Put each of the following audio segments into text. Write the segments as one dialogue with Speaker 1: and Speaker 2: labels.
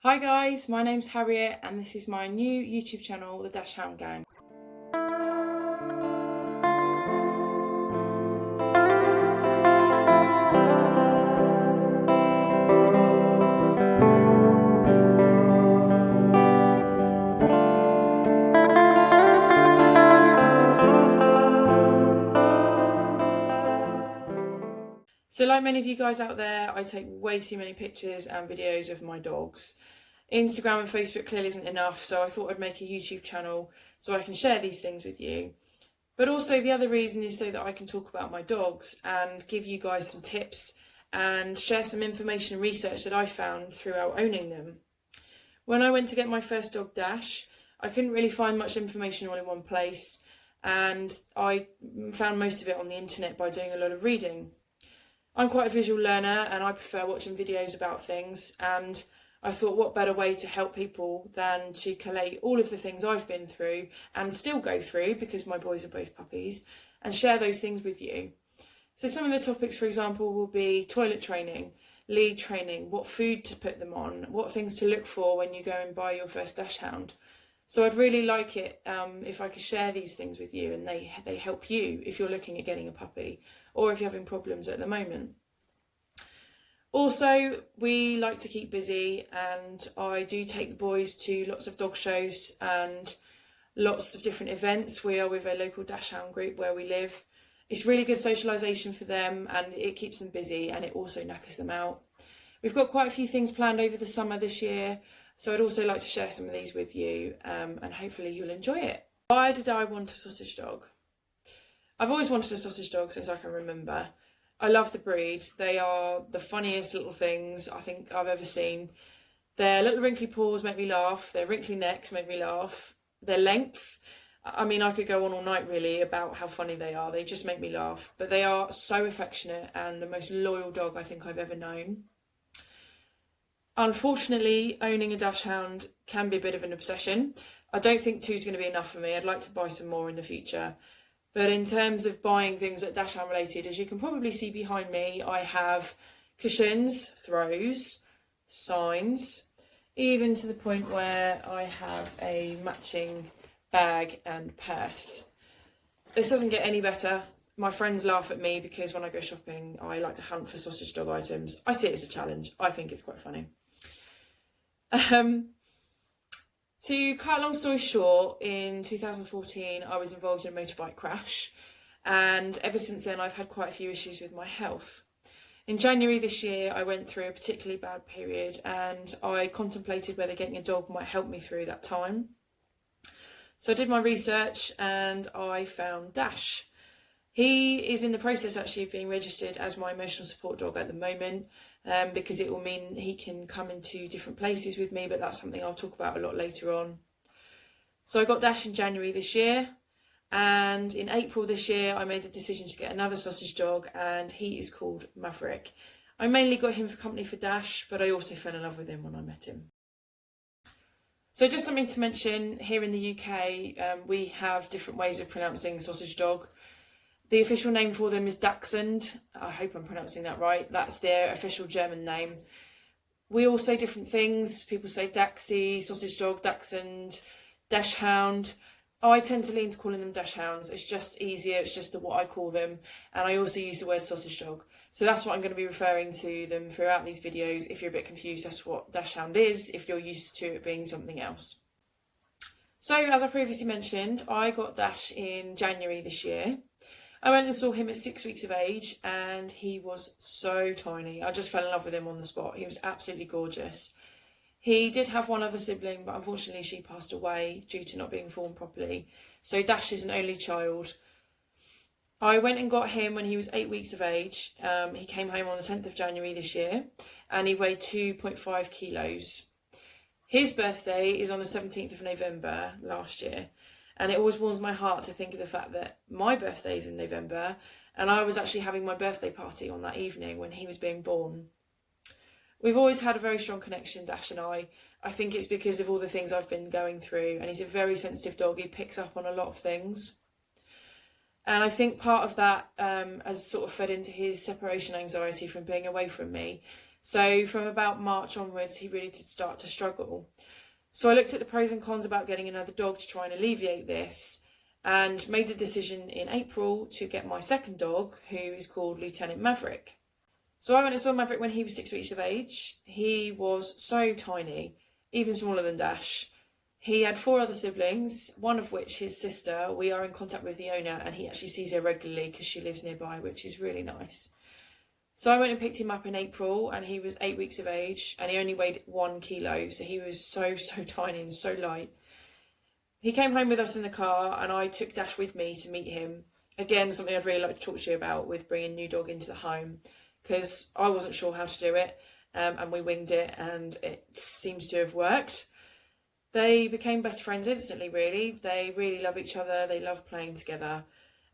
Speaker 1: Hi guys, my name's Harriet and this is my new YouTube channel, the Dachshund Gang. So like many of you guys out there, I take way too many pictures and videos of my dogs. Instagram and Facebook clearly isn't enough, so I thought I'd make a YouTube channel so I can share these things with you. But also the other reason is so that I can talk about my dogs and give you guys some tips and share some information and research that I found throughout owning them. When I went to get my first dog, Dash, I couldn't really find much information all in one place, and I found most of it on the internet by doing a lot of reading. I'm quite a visual learner and I prefer watching videos about things, and I thought what better way to help people than to collate all of the things I've been through and still go through, because my boys are both puppies, and share those things with you. So some of the topics, for example, will be toilet training, lead training, what food to put them on, what things to look for when you go and buy your first dachshund. So I'd really like it if I could share these things with you and they help you if you're looking at getting a puppy or if you're having problems at the moment. Also, we like to keep busy, and I do take the boys to lots of dog shows and lots of different events. We are with a local dachshund group where we live. It's really good socialisation for them and it keeps them busy, and it also knackers them out. We've got quite a few things planned over the summer this year, so I'd also like to share some of these with you and hopefully you'll enjoy it. Why did I want a sausage dog? I've always wanted a sausage dog since I can remember. I love the breed. They are the funniest little things I think I've ever seen. Their little wrinkly paws make me laugh. Their wrinkly necks make me laugh. Their length, I mean, I could go on all night really about how funny they are. They just make me laugh. But they are so affectionate and the most loyal dog I think I've ever known. Unfortunately, owning a dachshund can be a bit of an obsession. I don't think two's going to be enough for me. I'd like to buy some more in the future. But in terms of buying things that are dachshund related, as you can probably see behind me, I have cushions, throws, signs, even to the point where I have a matching bag and purse. This doesn't get any better. My friends laugh at me because when I go shopping, I like to hunt for sausage dog items. I see it as a challenge. I think it's quite funny. To cut a long story short, in 2014 I was involved in a motorbike crash, and ever since then I've had quite a few issues with my health. In January this year I went through a particularly bad period, and I contemplated whether getting a dog might help me through that time. So I did my research and I found Dash. He is in the process actually of being registered as my emotional support dog at the moment, because it will mean he can come into different places with me, but that's something I'll talk about a lot later on. So I got Dash in January this year, and in April this year I made the decision to get another sausage dog, and he is called Maverick. I mainly got him for company for Dash, but I also fell in love with him when I met him. So just something to mention, here in the UK we have different ways of pronouncing sausage dog. The official name for them is Dachshund. I hope I'm pronouncing that right. That's their official German name. We all say different things. People say Dachshund, sausage dog, Dachshund, Dachshund. I tend to lean to calling them Dachshunds. It's just easier. It's just what I call them. And I also use the word sausage dog. So that's what I'm going to be referring to them throughout these videos. If you're a bit confused, that's what Dachshund is, if you're used to it being something else. So as I previously mentioned, I got Dash in January this year. I went and saw him at 6 weeks of age, and he was so tiny. I just fell in love with him on the spot. He was absolutely gorgeous. He did have one other sibling, but unfortunately she passed away due to not being formed properly. So Dash is an only child. I went and got him when he was 8 weeks of age. He came home on the 10th of January this year, and he weighed 2.5 kilos. His birthday is on the 17th of November last year. And it always warms my heart to think of the fact that my birthday is in November, and I was actually having my birthday party on that evening when he was being born. We've always had a very strong connection, Dash and I. I think it's because of all the things I've been going through, and he's a very sensitive dog. He picks up on a lot of things. And I think part of that has sort of fed into his separation anxiety from being away from me. So from about March onwards, he really did start to struggle. So I looked at the pros and cons about getting another dog to try and alleviate this, and made the decision in April to get my second dog, who is called Lieutenant Maverick. So I went and saw Maverick when he was 6 weeks of age. He was so tiny, even smaller than Dash. He had 4 other siblings, one of which, his sister, we are in contact with the owner, and he actually sees her regularly because she lives nearby, which is really nice. So I went and picked him up in April, and he was 8 weeks of age, and he only weighed 1 kilo, so he was so tiny and so light. He came home with us in the car, and I took Dash with me to meet him. Again, something I'd really like to talk to you about with bringing a new dog into the home, because I wasn't sure how to do it, and we winged it, and it seems to have worked. They became best friends instantly, really. They really love each other, they love playing together,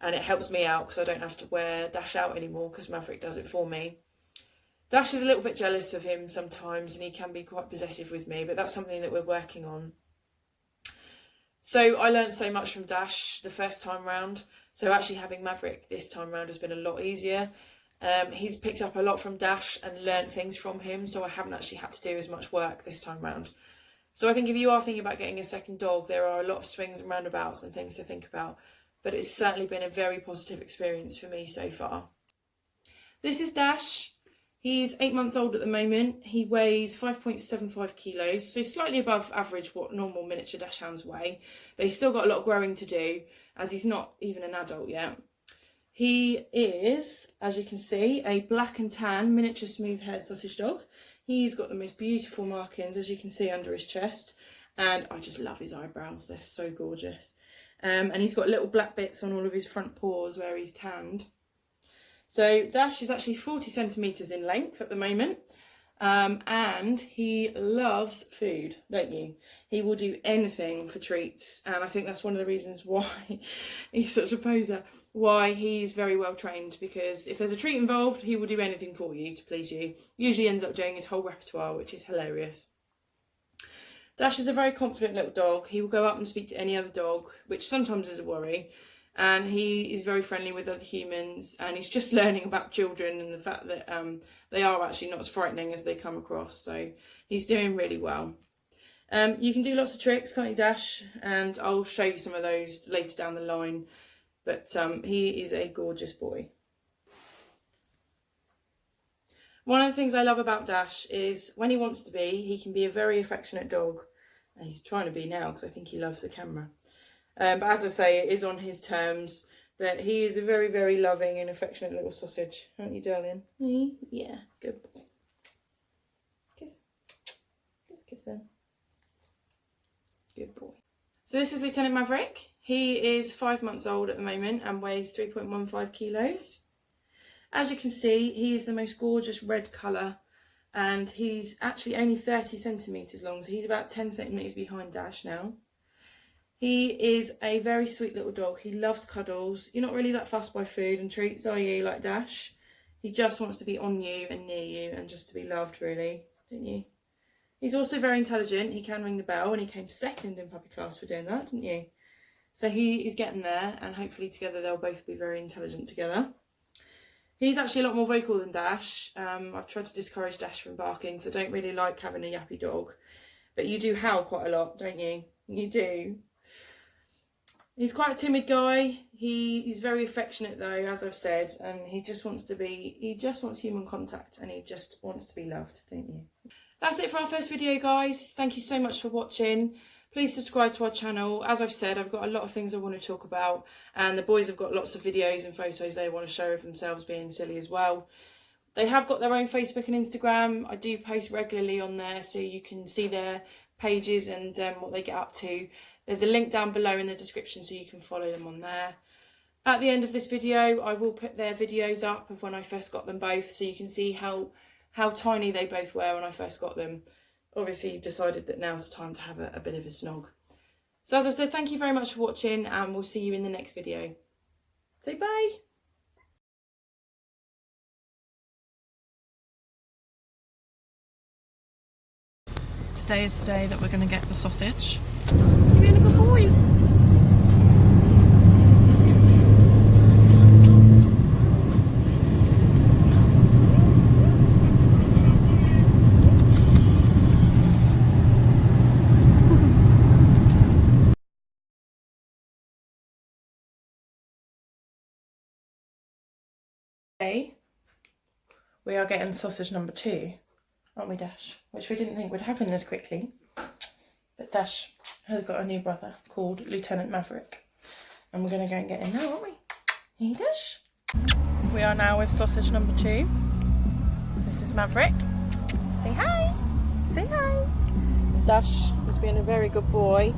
Speaker 1: and it helps me out because I don't have to wear Dash out anymore because Maverick does it for me. Dash is a little bit jealous of him sometimes, and he can be quite possessive with me, but that's something that we're working on. So I learned so much from Dash the first time round, so actually having Maverick this time round has been a lot easier. He's picked up a lot from Dash and learnt things from him, so I haven't actually had to do as much work this time round. So I think if you are thinking about getting a second dog, there are a lot of swings and roundabouts and things to think about, but it's certainly been a very positive experience for me so far. This is Dash. He's 8 months old at the moment. He weighs 5.75 kilos, so slightly above average what normal miniature dachshunds weigh, but he's still got a lot of growing to do as he's not even an adult yet. He is, as you can see, a black and tan miniature smooth-haired sausage dog. He's got the most beautiful markings, as you can see, under his chest, and I just love his eyebrows. They're so gorgeous. And he's got little black bits on all of his front paws where he's tanned. So Dash is actually 40 centimetres in length at the moment, and he loves food, don't you? He will do anything for treats, and I think that's one of the reasons why he's such a poser, why he's very well trained, because if there's a treat involved, he will do anything for you to please you. Usually ends up doing his whole repertoire, which is hilarious. Dash is a very confident little dog. He will go up and speak to any other dog, which sometimes is a worry. And he is very friendly with other humans, and he's just learning about children and the fact that they are actually not as frightening as they come across. So he's doing really well. You can do lots of tricks, can't you, Dash? And I'll show you some of those later down the line. But he is a gorgeous boy. One of the things I love about Dash is when he wants to be, he can be a very affectionate dog. And he's trying to be now because I think he loves the camera. But as I say, it is on his terms. But he is a very, very loving and affectionate little sausage. Aren't you, darling? Yeah, good boy. Kiss. Kiss, kiss him. Good boy. So this is Lieutenant Maverick. He is 5 months old at the moment and weighs 3.15 kilos. As you can see, he is the most gorgeous red colour. And he's actually only 30 centimetres long. So he's about 10 centimetres behind Dash now. He is a very sweet little dog. He loves cuddles. You're not really that fussed by food and treats, are you, like Dash? He just wants to be on you and near you and just to be loved, really, don't you? He's also very intelligent. He can ring the bell, and he came second in puppy class for doing that, didn't you? So he is getting there, and hopefully together they'll both be very intelligent together. He's actually a lot more vocal than Dash. I've tried to discourage Dash from barking, so I don't really like having a yappy dog. But you do howl quite a lot, don't you? You do. He's quite a timid guy. He's very affectionate though, as I've said, and he just wants human contact, and he just wants to be loved, don't you? That's it for our first video, guys. Thank you so much for watching. Please subscribe to our channel. As I've said, I've got a lot of things I want to talk about, and the boys have got lots of videos and photos they want to show of themselves being silly as well. They have got their own Facebook and Instagram. I do post regularly on there, so you can see their pages and what they get up to. There's a link down below in the description so you can follow them on there. At the end of this video, I will put their videos up of when I first got them both, so you can see how tiny they both were when I first got them. Obviously decided that now's the time to have a bit of a snog. So as I said, thank you very much for watching, and we'll see you in the next video. Say bye. Today is the day that we're going to get the sausage. You're being a good boy. Today we are getting sausage number 2, aren't we, Dash? Which we didn't think would happen this quickly. But Dash has got a new brother called Lieutenant Maverick. And we're going to go and get him now, aren't we? Hey, Dash? We are now with sausage number 2. This is Maverick. Say hi! Say hi! Dash has been a very good boy.